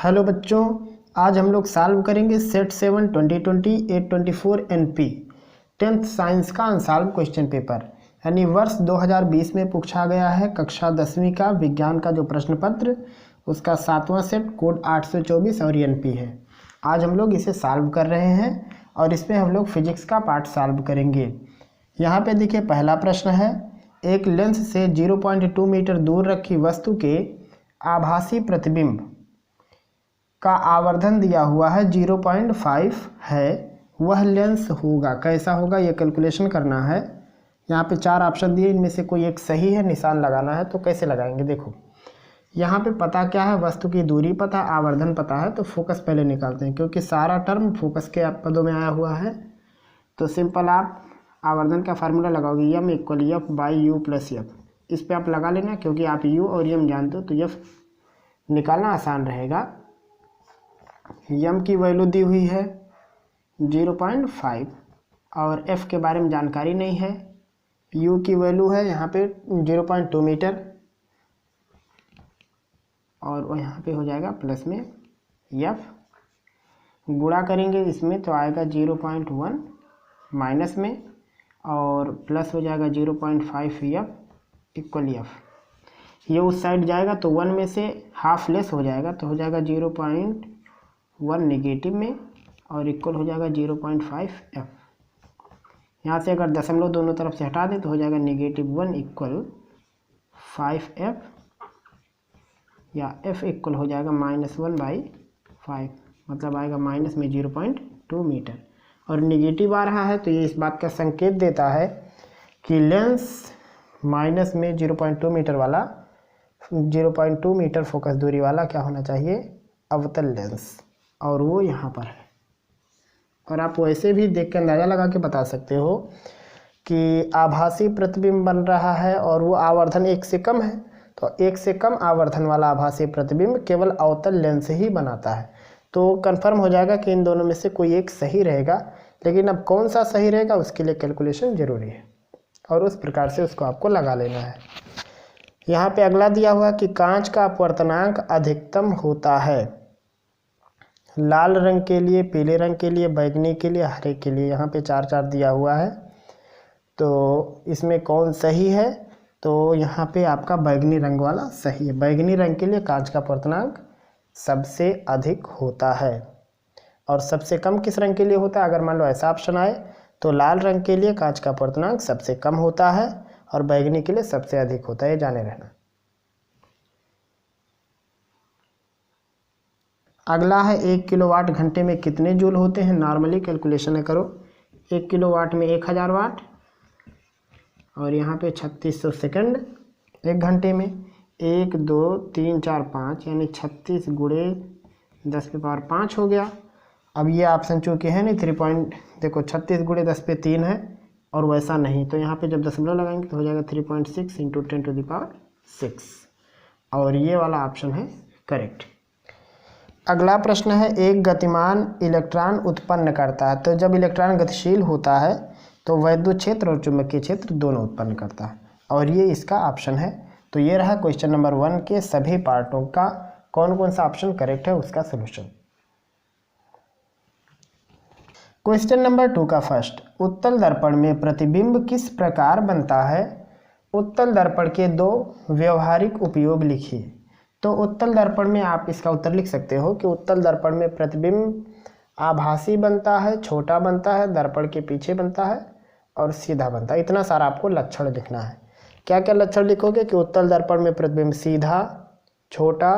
Hello बच्चों, आज हम लोग सॉल्व करेंगे सेट 7 2020 824 एनपी 10th साइंस का अनसॉल्व क्वेश्चन पेपर यानी वर्ष 2020 में पूछा गया है कक्षा 10वीं का विज्ञान का जो प्रश्न पत्र उसका 7वां सेट कोड 824 और एनपी है। आज हम लोग इसे सॉल्व कर रहे हैं और इसमें हम लोग फिजिक्स का पार्ट सॉल्व करेंगे। यहाँ पे देखिए पहला प्रश्न है, एक लेंस से 0.2 मीटर दूर रखी वस्तु के आभासी प्रतिबिंब का आवर्धन दिया हुआ है 0.5 है, वह लेंस होगा कैसा होगा ये कैलकुलेशन करना है। यहाँ पे 4 ऑप्शन दिए, इनमें से कोई एक सही है, निशान लगाना है। तो कैसे लगाएंगे देखो, यहाँ पे पता क्या है, वस्तु की दूरी पता, आवर्धन पता है, तो फोकस पहले निकालते हैं क्योंकि सारा टर्म फोकस के पदों में आया हुआ है। तो सिंपल आप आवर्धन का फार्मूला लगाओगे m = f by you plus F. इस पर आप लगा लेना क्योंकि आप u और m जानते हो तो f निकालना आसान रहेगा। m की वैल्यू दी हुई है 0.5 और f के बारे में जानकारी नहीं है। u की वैल्यू है यहाँ पे 0.2 मीटर और वो यहाँ पे हो जाएगा प्लस में f, गुणा करेंगे इसमें तो आएगा 0.1 माइनस में और प्लस हो जाएगा 0.5 f इक्वल f। ये उस साइड जाएगा तो 1 में से हाफ लेस हो जाएगा तो हो जाएगा 0.1 नेगेटिव में और इक्वल हो जाएगा 0.5 f। यहाँ से अगर दशमलव दोनों तरफ से हटा दें तो हो जाएगा -1 इक्वल 5f या f इक्वल हो जाएगा -1/5, मतलब आएगा माइनस में 0.2 मीटर और निगेटिव आ रहा है तो ये इस बात का संकेत देता है कि लेंस माइनस में 0.2 मीटर वाला 0.2 मीटर फोकस दूरी वाला क्या होना चाहिए, अवतल लेंस, और वो यहाँ पर है। और आप वैसे भी देख के अंदाज़ा लगा के बता सकते हो कि आभासी प्रतिबिंब बन रहा है और वो आवर्धन 1 से कम है, तो 1 से कम आवर्धन वाला आभासी प्रतिबिंब केवल अवतल लेंस ही बनाता है। तो कंफर्म हो जाएगा कि इन दोनों में से कोई एक सही रहेगा, लेकिन अब कौन सा सही रहेगा उसके लिए कैलकुलेशन ज़रूरी है और उस प्रकार से उसको आपको लगा लेना है। यहाँ पे अगला दिया हुआ कि कांच का अपवर्तनांक अधिकतम होता है लाल रंग के लिए, पीले रंग के लिए, बैगनी के लिए, हरे के लिए। यहाँ पे 4 दिया हुआ है तो इसमें कौन सही है, तो यहाँ पे आपका बैगनी रंग वाला सही है। बैगनी रंग के लिए कांच का अपवर्तनांक सबसे अधिक होता है और सबसे कम किस रंग के लिए होता है, अगर मान लो ऐसा ऑप्शन आए तो लाल रंग के लिए कांच का अपवर्तनांक सबसे कम होता है और बैगनी के लिए सबसे अधिक होता है, ये जाने रहना। अगला है 1 किलोवाट घंटे में कितने जूल होते हैं। नॉर्मली कैलकुलेशन करो, 1 किलोवाट में 1000 वाट और यहाँ पे 3600 सेकंड 1 घंटे में 1 2 3 4 5 यानी 36 गुणे 10⁵ हो गया। अब ये ऑप्शन चूँकि है नहीं 3 पॉइंट, देखो 36 गुणे 10⁻³ है और वैसा नहीं, तो यहाँ पे जब दशमलव लगाएंगे तो हो जाएगा 3.6 × 10⁶ और ये वाला ऑप्शन है करेक्ट। अगला प्रश्न है, एक गतिमान इलेक्ट्रॉन उत्पन्न करता है। तो जब इलेक्ट्रॉन गतिशील होता है तो वैद्युत क्षेत्र और चुंबकीय क्षेत्र दोनों उत्पन्न करता है और ये इसका ऑप्शन है। तो ये रहा क्वेश्चन नंबर 1 के सभी पार्टों का कौन कौन सा ऑप्शन करेक्ट है उसका सोल्यूशन। क्वेश्चन नंबर 2 का फर्स्ट, उत्तल दर्पण में प्रतिबिंब किस प्रकार बनता है। उत्तल दर्पण के 2 व्यवहारिक उपयोग लिखिए। तो उत्तल दर्पण में आप इसका उत्तर लिख सकते हो कि उत्तल दर्पण में प्रतिबिंब आभासी बनता है, छोटा बनता है, दर्पण के पीछे बनता है और सीधा बनता है। इतना सारा आपको लक्षण लिखना है। क्या क्या लक्षण लिखोगे कि उत्तल दर्पण में प्रतिबिंब सीधा, छोटा,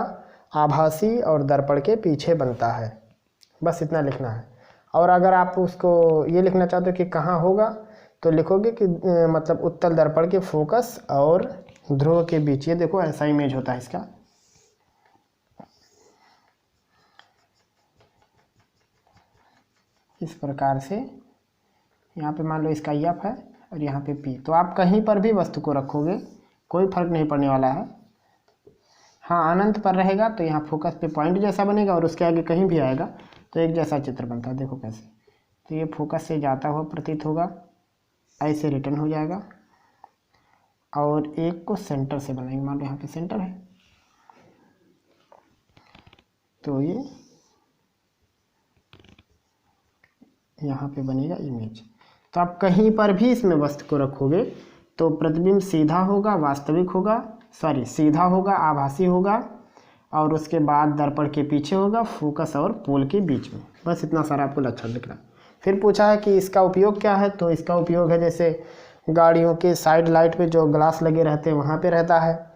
आभासी और दर्पण के पीछे बनता है, बस इतना लिखना है। और अगर आप उसको ये लिखना चाहते हो कि कहाँ होगा तो लिखोगे कि मतलब उत्तल दर्पण के फोकस और ध्रुव के बीच। ये देखो ऐसा इमेज होता है इसका, इस प्रकार से। यहाँ पे मान लो इसका F है और यहाँ पे P, तो आप कहीं पर भी वस्तु को रखोगे कोई फर्क नहीं पड़ने वाला है। हाँ, अनंत पर रहेगा तो यहाँ फोकस पे पॉइंट जैसा बनेगा और उसके आगे कहीं भी आएगा तो एक जैसा चित्र बनता है। देखो कैसे, तो ये फोकस से जाता हुआ प्रतीत होगा, ऐसे रिटर्न हो जाएगा और एक को सेंटर से बनाएंगे। मान लो यहाँ पे सेंटर है तो ये यहाँ पे बनेगा इमेज। तो आप कहीं पर भी इसमें वस्तु को रखोगे तो प्रतिबिंब सीधा होगा, वास्तविक होगा, सॉरी सीधा होगा, आभासी होगा, और उसके बाद दर्पण के पीछे होगा, फोकस और पोल के बीच में। बस इतना सारा आपको लक्षण लिखना। फिर पूछा है कि इसका उपयोग क्या है, तो इसका उपयोग है जैसे गाड़ियों के साइड लाइट पे जो ग्लास लगे रहते हैं वहाँ पे रहता है,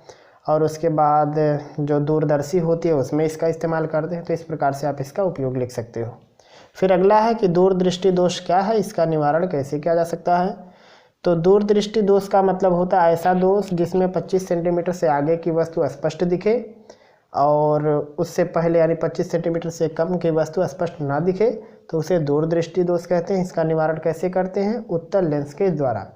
और उसके बाद जो दूरदर्शी होती है उसमें इसका इस्तेमाल करते हैं। तो इस प्रकार से आप इसका उपयोग लिख सकते हो। फिर अगला है कि दूरदृष्टि दोष क्या है, इसका निवारण कैसे किया जा सकता है। तो दूरदृष्टि दोष का मतलब होता है ऐसा दोष जिसमें 25 सेंटीमीटर से आगे की वस्तु स्पष्ट दिखे और उससे पहले यानी 25 सेंटीमीटर से कम की वस्तु स्पष्ट ना दिखे, तो उसे दूरदृष्टि दोष कहते हैं। इसका निवारण कैसे करते हैं, उत्तल लेंस के द्वारा।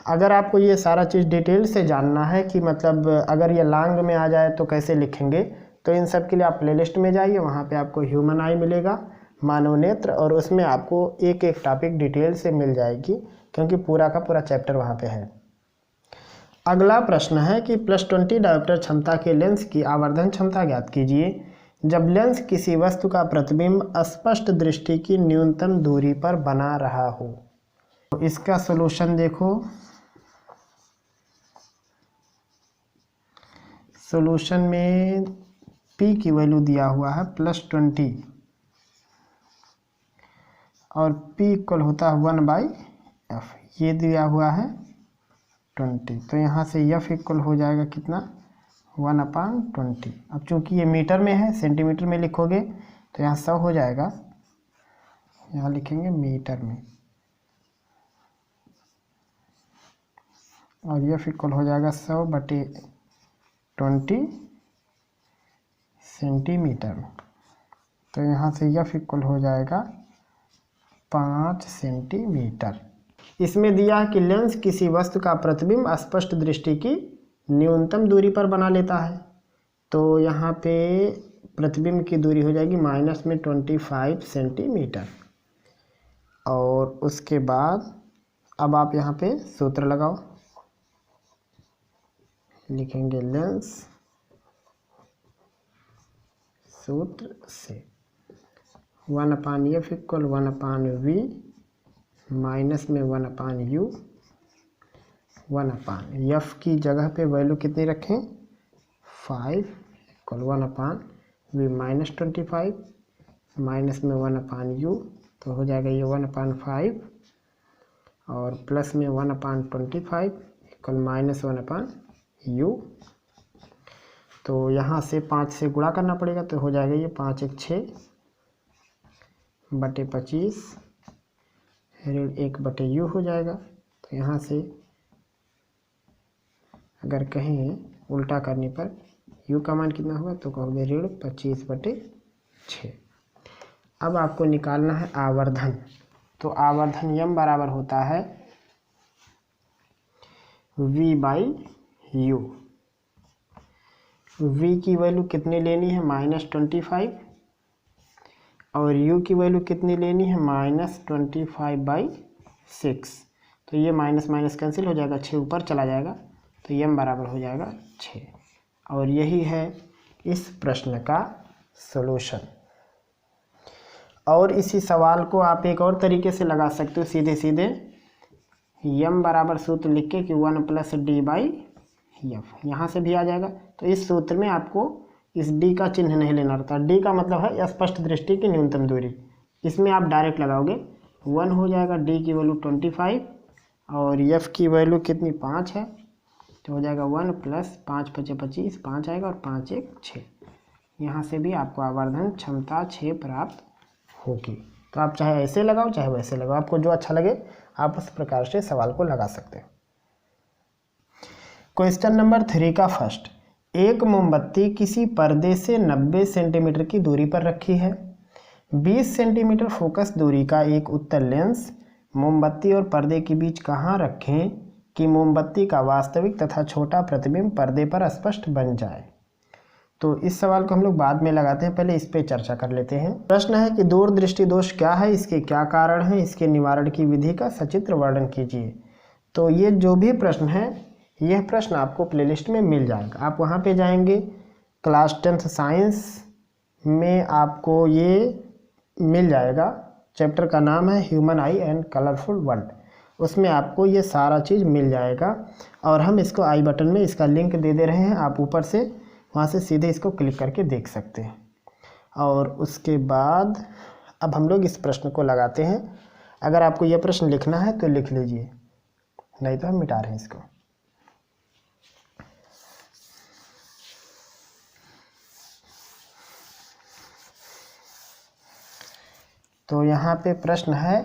अगर आपको ये सारा चीज़ डिटेल से जानना है कि मतलब अगर ये लांग में आ जाए तो कैसे लिखेंगे, तो इन सब के लिए आप प्लेलिस्ट में जाइए, वहाँ पे आपको ह्यूमन आई मिलेगा, मानव नेत्र, और उसमें आपको एक एक टॉपिक डिटेल से मिल जाएगी, क्योंकि पूरा का पूरा चैप्टर वहाँ पे है। अगला प्रश्न है कि +20 डायोप्टर क्षमता के लेंस की आवर्धन क्षमता ज्ञात कीजिए जब लेंस किसी वस्तु का प्रतिबिंब स्पष्ट दृष्टि की न्यूनतम दूरी पर बना रहा हो। तो इसका सॉल्यूशन देखो, सॉल्यूशन में P की वैल्यू दिया हुआ है +20 और P इक्वल होता है 1/f, ये दिया हुआ है 20। तो यहाँ से f इक्वल हो जाएगा कितना, 1/20। अब चूंकि ये मीटर में है, सेंटीमीटर में लिखोगे तो यहाँ 100 हो जाएगा, यहाँ लिखेंगे मीटर में, और f इक्वल हो जाएगा 100/20 सेंटीमीटर। तो यहाँ से f इक्वल हो जाएगा 5 सेंटीमीटर। इसमें दिया है कि लेंस किसी वस्तु का प्रतिबिंब स्पष्ट दृष्टि की न्यूनतम दूरी पर बना लेता है। तो यहाँ पे प्रतिबिंब की दूरी हो जाएगी -25 सेंटीमीटर। और उसके बाद अब आप यहाँ पे सूत्र लगाओ, लिखेंगे लेंस सूत्र से 1/f इक्वल 1/v माइनस में 1/u, 1/f की जगह पे वैल्यू कितनी रखें, 5 इक्वल 1/v -25 माइनस में 1/u, तो हो जाएगा ये 1/5 और प्लस में 1/25 इक्वल -1/u। तो यहाँ से 5 से गुणा करना पड़ेगा, तो हो जाएगा ये 5 × 6/25 ऋण 1/u हो जाएगा। तो यहाँ से अगर कहें उल्टा करने पर u का मान कितना होगा, तो कहोगे ऋण 25/6। अब आपको निकालना है आवर्धन। तो आवर्धन m बराबर होता है v/u। v की वैल्यू कितनी लेनी है, -25, और u की वैल्यू कितनी लेनी है, -25/6। तो ये माइनस माइनस कैंसिल हो जाएगा, 6 ऊपर चला जाएगा, तो m बराबर हो जाएगा 6। और यही है इस प्रश्न का सॉल्यूशन। और इसी सवाल को आप एक और तरीके से लगा सकते हो, सीधे सीधे m बराबर सूत्र लिख के कि 1 + d/f, यहाँ से भी आ जाएगा। तो इस सूत्र में आपको इस d का चिन्ह नहीं लेना रहता। d का मतलब है स्पष्ट दृष्टि की न्यूनतम दूरी, इसमें आप डायरेक्ट लगाओगे 1 हो जाएगा, d की वैल्यू 25 और f की वैल्यू कितनी 5 है, तो हो जाएगा 1 + 5 × 5 = 25, 5 आएगा और 5 × 1 = 6। यहाँ से भी आपको आवर्धन क्षमता 6 प्राप्त होगी। तो आप चाहे ऐसे लगाओ चाहे वैसे लगाओ, आपको जो अच्छा लगे आप उस प्रकार से सवाल को लगा सकते हो। क्वेश्चन नंबर 3 का फर्स्ट, एक मोमबत्ती किसी पर्दे से 90 सेंटीमीटर की दूरी पर रखी है। 20 सेंटीमीटर फोकस दूरी का एक उत्तल लेंस मोमबत्ती और पर्दे के बीच कहाँ रखें कि मोमबत्ती का वास्तविक तथा छोटा प्रतिबिंब पर्दे पर स्पष्ट बन जाए। तो इस सवाल को हम लोग बाद में लगाते हैं, पहले इस पे चर्चा कर लेते हैं। प्रश्न है कि दूरदृष्टि दोष क्या है, इसके क्या कारण है, इसके निवारण की विधि का सचित्र वर्णन कीजिए। तो ये जो भी प्रश्न है, यह प्रश्न आपको प्लेलिस्ट में मिल जाएगा। आप वहाँ पे जाएंगे, क्लास 10th साइंस में आपको ये मिल जाएगा। चैप्टर का नाम है human I and colourful world. उसमें आपको ये सारा चीज़ मिल जाएगा और हम इसको आई बटन में इसका लिंक दे दे रहे हैं, आप ऊपर से वहाँ से सीधे इसको क्लिक करके देख सकते हैं। और उसके बाद अब हम लोग इस प्रश्न को लगाते हैं। अगर आपको यह प्रश्न लिखना है तो लिख लीजिए, नहीं तो हम मिटा रहे हैं इसको। तो यहाँ पे प्रश्न है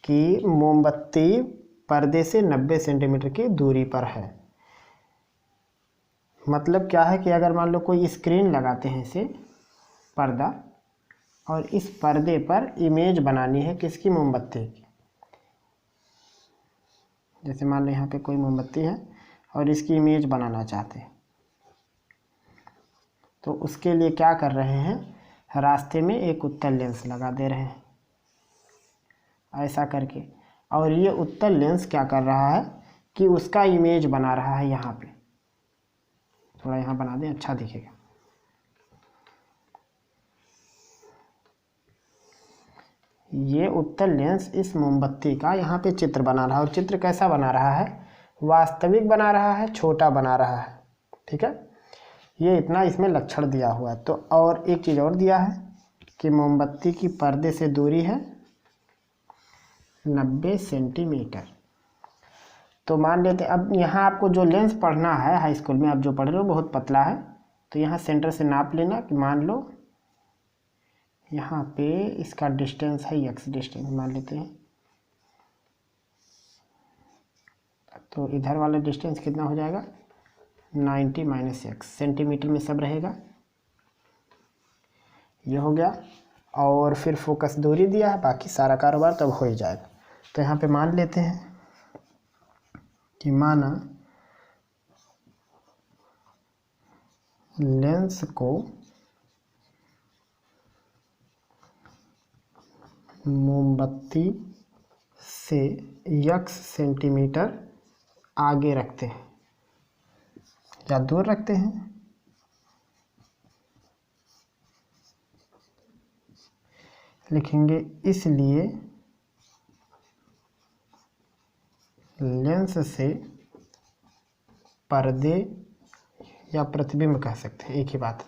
कि मोमबत्ती पर्दे से 90 सेंटीमीटर की दूरी पर है। मतलब क्या है कि अगर मान लो कोई स्क्रीन लगाते हैं इसे पर्दा, और इस पर्दे पर इमेज बनानी है किसकी, मोमबत्ती की। जैसे मान लो यहाँ पे कोई मोमबत्ती है और इसकी इमेज बनाना चाहते हैं, तो उसके लिए क्या कर रहे हैं, रास्ते में एक उत्तल लेंस लगा दे रहे हैं ऐसा करके। और ये उत्तल लेंस क्या कर रहा है कि उसका इमेज बना रहा है। यहाँ पे थोड़ा यहाँ बना दें, अच्छा दिखेगा। ये उत्तल लेंस इस मोमबत्ती का यहाँ पे चित्र बना रहा है। और चित्र कैसा बना रहा है, वास्तविक बना रहा है, छोटा बना रहा है। ठीक है, ये इतना इसमें लक्षण दिया हुआ है। तो और एक चीज़ और दिया है कि मोमबत्ती की पर्दे से दूरी है 90 सेंटीमीटर। तो मान लेते, अब यहाँ आपको जो लेंस पढ़ना है हाई स्कूल में, आप जो पढ़ रहे हो बहुत पतला है, तो यहाँ सेंटर से नाप लेना कि मान लो यहाँ पे इसका डिस्टेंस है x डिस्टेंस मान लेते हैं। तो इधर वाला डिस्टेंस कितना हो जाएगा, 90 - x, सेंटीमीटर में सब रहेगा। ये हो गया। और फिर फोकस दूरी दिया है, बाकी सारा कारोबार तब हो ही जाएगा। तो यहाँ पे मान लेते हैं कि माना लेंस को मोमबत्ती से x सेंटीमीटर आगे रखते हैं या दूर रखते हैं, लिखेंगे इसलिए लेंस से पर्दे या प्रतिबिंब कह सकते हैं, एक ही बात,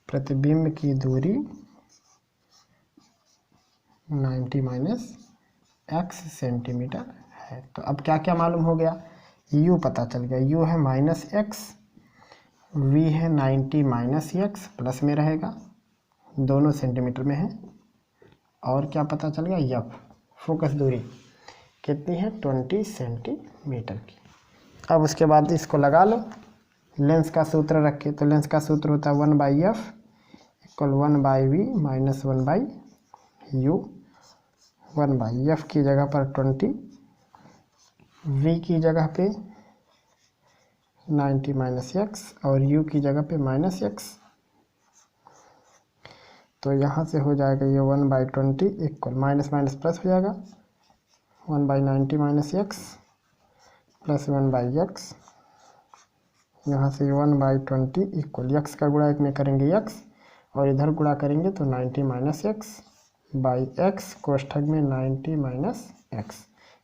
प्रतिबिंब की दूरी 90 - x सेंटीमीटर है। तो अब क्या क्या मालूम हो गया, u पता चल गया, u है -x, v है 90 - x, प्लस में रहेगा, दोनों सेंटीमीटर में है। और क्या पता चल गया, f फोकस दूरी कितनी है, 20 सेंटीमीटर की। अब उसके बाद इसको लगा लो, लेंस का सूत्र रखे तो लेंस का सूत्र होता है 1/f = 1/v - 1/u। 1/f की जगह पर 20, v की जगह पे 90 - x और u की जगह पे -x। तो यहाँ से हो जाएगा ये 1/20 इक्वल माइनस प्लस हो जाएगा 1/90 - x प्लस 1/x। यहाँ से 1/20 इक्वल x का गुणा एक में करेंगे x और इधर गुणा करेंगे तो 90 - x बाई x कोष्ठक में 90 - x।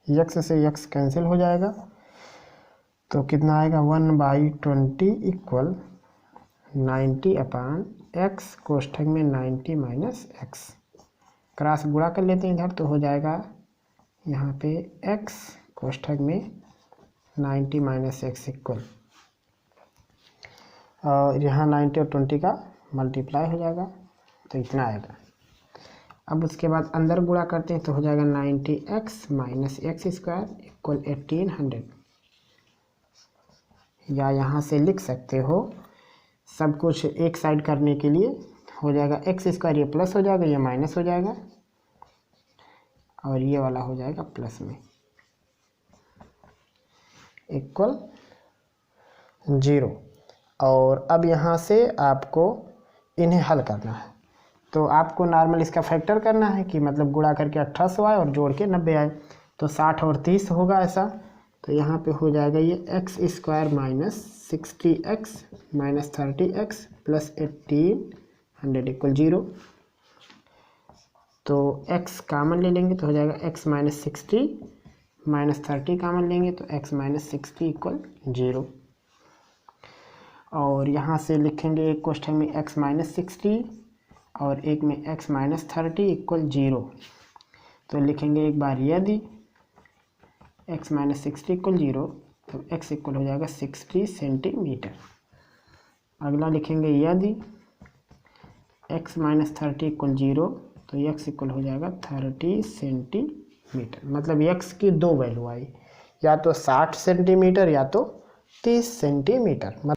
x से x कैंसिल हो जाएगा तो कितना आएगा 1/20 इक्वल 90/x कोष्ठक में 90 - x। क्रॉस गुणा कर लेते हैं इधर तो हो जाएगा यहाँ पे x कोष्ठक में 90 - x इक्वल, और यहाँ 90 और 20 का मल्टीप्लाई हो जाएगा तो इतना आएगा। अब उसके बाद अंदर गुणा करते हैं तो हो जाएगा 90x - x² इक्वल 1800। या यहाँ से लिख सकते हो सब कुछ एक साइड करने के लिए हो जाएगा x², ये प्लस हो जाएगा, ये माइनस हो जाएगा और ये वाला हो जाएगा प्लस में इक्वल 0। और अब यहाँ से आपको इन्हें हल करना है तो आपको नॉर्मल इसका फैक्टर करना है कि मतलब गुणा करके 1800 आए और जोड़ के 90 आए, तो 60 और 30 होगा ऐसा। तो यहाँ पे हो जाएगा ये x square minus 60x minus 30x plus 1800 equal 0। तो x कामन ले लेंगे तो हो जाएगा x माइनस 60 माइनस 30 कामन लेंगे तो x माइनस 60 इक्वल 0। और यहाँ से लिखेंगे एक क्वेश्चन में x माइनस 60 और एक में x माइनस 30 इक्वल 0। तो लिखेंगे एक बार यदि x माइनस 60 इक्वल 0 तो x इक्वल हो जाएगा 60 सेंटीमीटर। अगला लिखेंगे यदि x माइनस 30 इक्वल 0 तो x इक्वल हो जाएगा 30 सेंटीमीटर। मतलब x की दो वैल्यू आई, या तो 60 सेंटीमीटर या तो 30 सेंटीमीटर।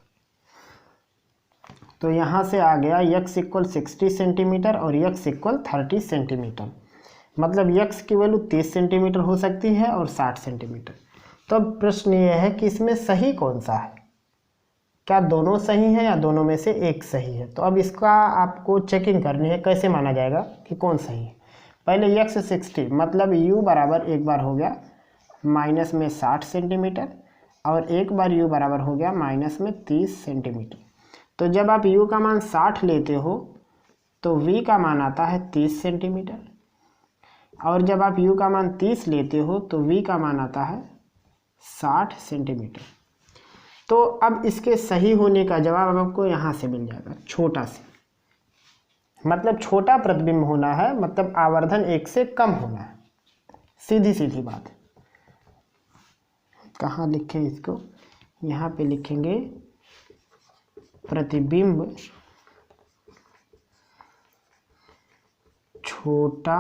तो यहाँ से आ गया x इक्वल 60 सेंटीमीटर और x इक्वल 30 सेंटीमीटर। मतलब x की वैल्यू 30 सेंटीमीटर हो सकती है और 60 सेंटीमीटर। तो अब प्रश्न ये है कि इसमें सही कौन सा है, क्या दोनों सही है या दोनों में से एक सही है। तो अब इसका आपको चेकिंग करनी है, कैसे माना जाएगा कि कौन सही है। पहले x 60 मतलब u बराबर एक बार हो गया माइनस में 60 सेंटीमीटर और एक बार u बराबर हो गया माइनस में 30 सेंटीमीटर। तो जब आप u का मान 60 लेते हो तो v का मान आता है 30 सेंटीमीटर, और जब आप u का मान 30 लेते हो तो v का मान आता है 60 सेंटीमीटर। तो अब इसके सही होने का जवाब आपको यहाँ से मिल जाएगा, छोटा से, मतलब छोटा प्रतिबिंब होना है, मतलब आवर्धन 1 से कम होना है। सीधी सीधी बात है। कहाँ लिखें इसको, यहाँ पे लिखेंगे प्रतिबिंब छोटा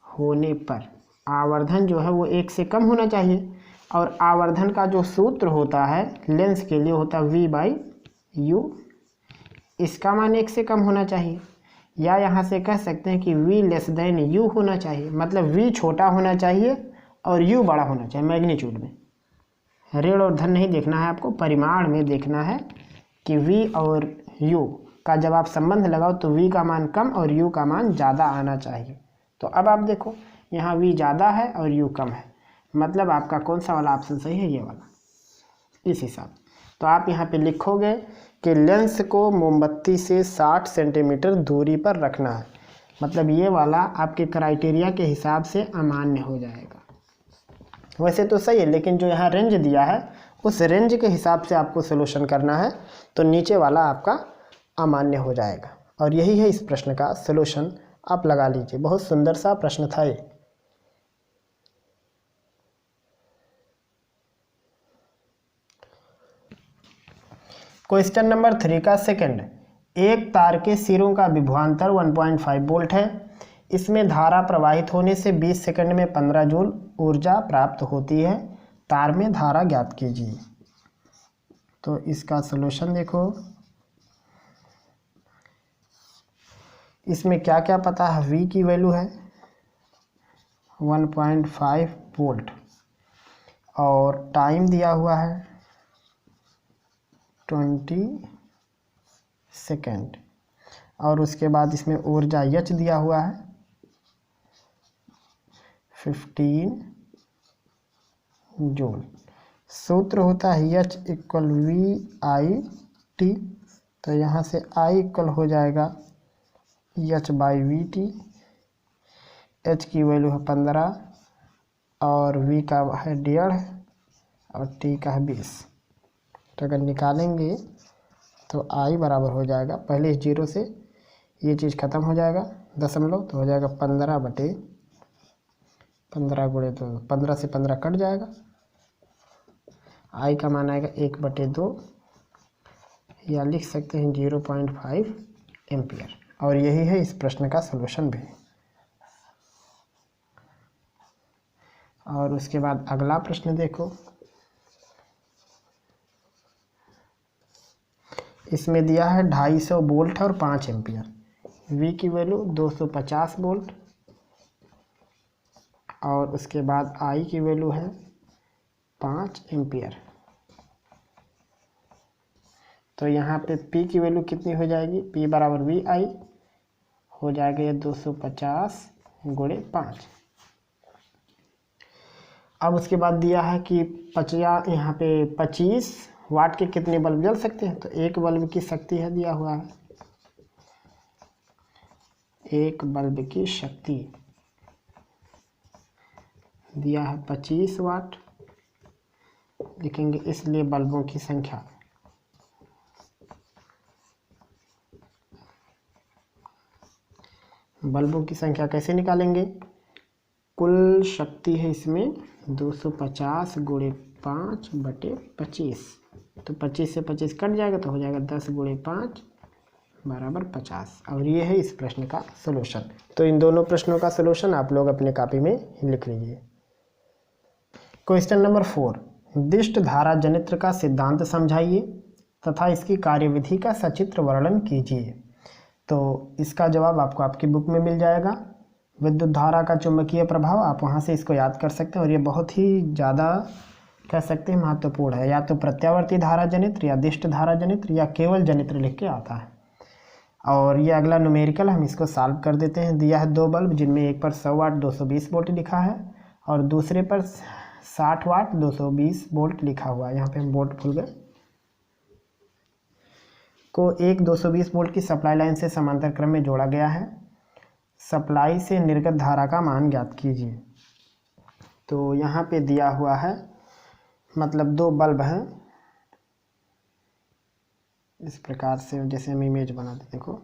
होने पर आवर्धन जो है वो 1 से कम होना चाहिए, और आवर्धन का जो सूत्र होता है लेंस के लिए होता है v/u, इसका मान 1 से कम होना चाहिए। या यहाँ से कह सकते हैं कि v लेस देन u होना चाहिए, मतलब v छोटा होना चाहिए और u बड़ा होना चाहिए मैग्नीट्यूड में। ऋण और धन नहीं देखना है आपको, परिमाण में देखना है कि v और u का जब आप संबंध लगाओ तो v का मान कम और u का मान ज़्यादा आना चाहिए। तो अब आप देखो यहाँ v ज़्यादा है और u कम है, मतलब आपका कौन सा वाला ऑप्शन सही है, ये वाला, इस हिसाब। तो आप यहाँ पे लिखोगे कि लेंस को मोमबत्ती से 60 सेंटीमीटर दूरी पर रखना है, मतलब ये वाला आपके क्राइटेरिया के हिसाब से अमान्य हो जाएगा। वैसे तो सही है, लेकिन जो यहाँ रेंज दिया है उस रेंज के हिसाब से आपको सोल्यूशन करना है, तो नीचे वाला आपका अमान्य हो जाएगा। और यही है इस प्रश्न का सोल्यूशन, आप लगा लीजिए। बहुत सुंदर सा प्रश्न था ये। क्वेश्चन नंबर 3 का सेकंड, एक तार के सिरों का विभवांतर 1.5 वोल्ट है। इसमें धारा प्रवाहित होने से 20 सेकंड में 15 जूल ऊर्जा प्राप्त होती है। तार में धारा ज्ञात कीजिए। तो इसका सलूशन देखो, इसमें क्या क्या पता है। V की वैल्यू है 1.5 वोल्ट और टाइम दिया हुआ है 20 सेकेंड, और उसके बाद इसमें ऊर्जा H दिया हुआ है 15 जूल। सूत्र होता है H इक्वल VIT, तो यहाँ से I इक्वल हो जाएगा H/VT। H की वैल्यू है 15 और V का है 1.5 और T का है 20। तो अगर निकालेंगे तो I बराबर हो जाएगा, पहले इस 0 से ये चीज़ ख़त्म हो जाएगा दशमलव, तो हो जाएगा 15/15 गुणे 2, 15 से 15 कट जाएगा। I का मान आएगा 1/2, या लिख सकते हैं 0.5 एम्पियर। और यही है इस प्रश्न का सलूशन भी। और उसके बाद अगला प्रश्न देखो, इसमें दिया है 250 वोल्ट और 5 एम्पियर। V की वैल्यू 250 वोल्ट और उसके बाद I की वैल्यू है 5 एम्पियर। तो यहाँ पे P की वैल्यू कितनी हो जाएगी, P बराबर VI हो जाएगा ये 250 गुणे 5। अब उसके बाद दिया है कि 50 यहाँ पे 25 वाट के कितने बल्ब जल सकते हैं। तो एक बल्ब की शक्ति है दिया हुआ है, एक बल्ब की शक्ति दिया है 25 वाट, लिखेंगे इसलिए बल्बों की संख्या कैसे निकालेंगे। कुल शक्ति है इसमें 250 × 5/25, तो 25 से 25 कट जाएगा तो हो जाएगा 10 × 5 = 50। और ये है इस प्रश्न का सलूशन। तो इन दोनों प्रश्नों का सलूशन आप लोग अपने कॉपी में लिख लीजिए। क्वेश्चन नंबर 4, दिष्ट धारा जनित्र का सिद्धांत समझाइए तथा इसकी कार्यविधि का सचित्र वर्णन कीजिए। तो इसका जवाब आपको आपकी बुक में मिल जाएगा। विद्युत धारा का चुंबकीय प्रभाव, आप वहाँ से इसको याद कर सकते हैं और ये बहुत ही ज़्यादा कह सकते हैं महत्वपूर्ण है। या तो प्रत्यावर्ती धारा जनित्र या दिष्ट धारा जनित्र या केवल जनित्र लिख के आता है। और ये अगला न्यूमेरिकल हम इसको सॉल्व कर देते हैं। दिया है 2 बल्ब जिनमें एक पर 100 वाट 220 वोल्ट लिखा है और दूसरे पर 60 वाट 220 वोल्ट लिखा हुआ है। यहाँ पे हम वोल्ट भूल गए। को एक 220 वोल्ट की सप्लाई लाइन से समांतर क्रम में जोड़ा गया है। सप्लाई से निर्गत धारा का मान ज्ञात कीजिए। तो यहाँ पे दिया हुआ है, मतलब 2 बल्ब हैं इस प्रकार से, जैसे हम इमेज बनाते, देखो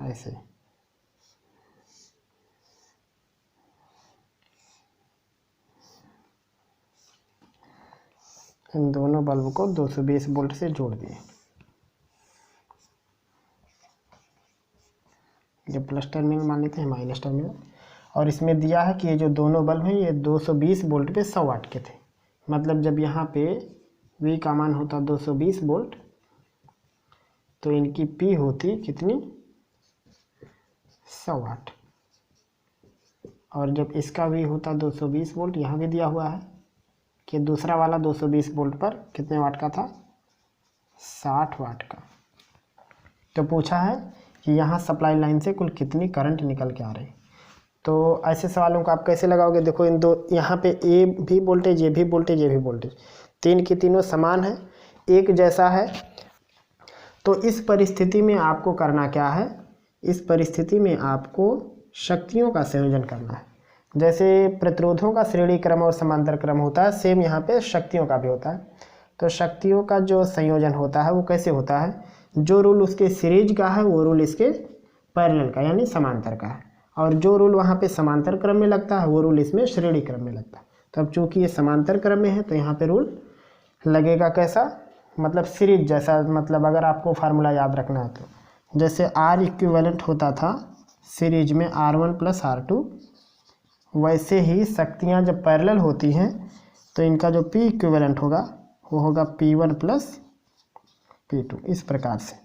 ऐसे। इन दोनों बल्ब को 220 वोल्ट से जोड़ दिए। ये प्लस टर्मिनल मान लेते हैं, माइनस टर्मिनल। और इसमें दिया है कि ये जो दोनों बल्ब हैं ये 220 वोल्ट पे 100 वाट के थे। मतलब जब यहाँ पे V का मान होता 220 वोल्ट तो इनकी P होती कितनी, 100 वाट। और जब इसका V होता 220 वोल्ट, यहाँ भी दिया हुआ है कि दूसरा वाला 220 वोल्ट पर कितने वाट का था, 60 वाट का। तो पूछा है कि यहाँ सप्लाई लाइन से कुल कितनी करंट निकल के आ रही। तो ऐसे सवालों को आप कैसे लगाओगे, देखो इन दो, यहाँ पे ए भी वोल्टेज, ये भी वोल्टेज, ये भी वोल्टेज, तीन की तीनों समान है, एक जैसा है। तो इस परिस्थिति में आपको करना क्या है, इस परिस्थिति में आपको शक्तियों का संयोजन करना है। जैसे प्रतिरोधों का श्रेणी क्रम और समांतर क्रम होता है, सेम यहाँ पे शक्तियों का भी होता है। तो शक्तियों का जो संयोजन होता है वो कैसे होता है, जो रूल उसके सीरीज का है वो रूल इसके पैरेलल का यानी समांतर का है, और जो रूल वहाँ पे समांतर क्रम में लगता है वो रूल इसमें श्रेणी क्रम में लगता है। तो अब चूंकि ये समांतर क्रम में है तो यहाँ पे रूल लगेगा कैसा, मतलब सीरीज जैसा। मतलब अगर आपको फार्मूला याद रखना है तो जैसे R इक्विवेलेंट होता था सीरीज में R1 + R2, वैसे ही शक्तियाँ जब पैरेलल होती हैं तो इनका जो P इक्विवेलेंट होगा वो होगा P1 + P2, इस प्रकार से।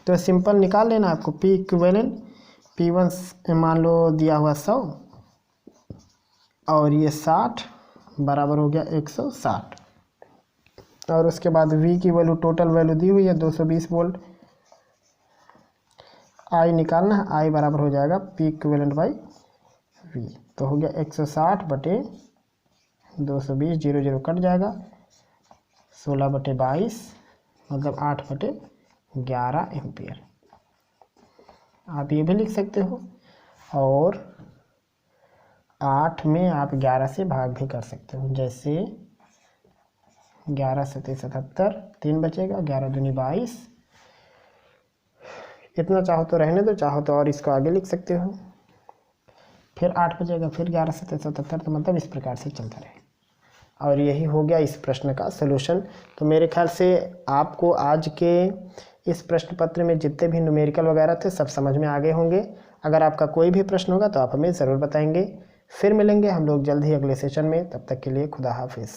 तो सिंपल निकाल लेना आपको, P इक्विवेलेंट, P1 मान लो दिया हुआ 100 और ये 60 बराबर हो गया 160। और उसके बाद V की वैल्यू, टोटल वैल्यू दी हुई है 220 वोल्ट। I निकालना है, I बराबर हो जाएगा P इक्विवेलेंट / V। तो हो गया 160/220, 0 0 कट जाएगा, 16/22 मतलब 8/11 एम्पियर। आप ये भी लिख सकते हो, और 8 में आप 11 से भाग भी कर सकते हो। जैसे 11 × 7 = 77, 3 बचेगा, 11 दूनी 22। इतना चाहो तो रहने दो, चाहो तो और इसको आगे लिख सकते हो। फिर 8 बचेगा, फिर 11 × 7 = 77। तो मतलब इस प्रकार से चलता रहे। और यही हो गया इस प्रश्न का सलूशन। तो मेरे ख्याल से आपको आज के इस प्रश्न पत्र में जितने भी न्यूमेरिकल वगैरह थे सब समझ में आ गए होंगे। अगर आपका कोई भी प्रश्न होगा तो आप हमें ज़रूर बताएंगे। फिर मिलेंगे हम लोग जल्द ही अगले सेशन में, तब तक के लिए खुदा हाफिज़।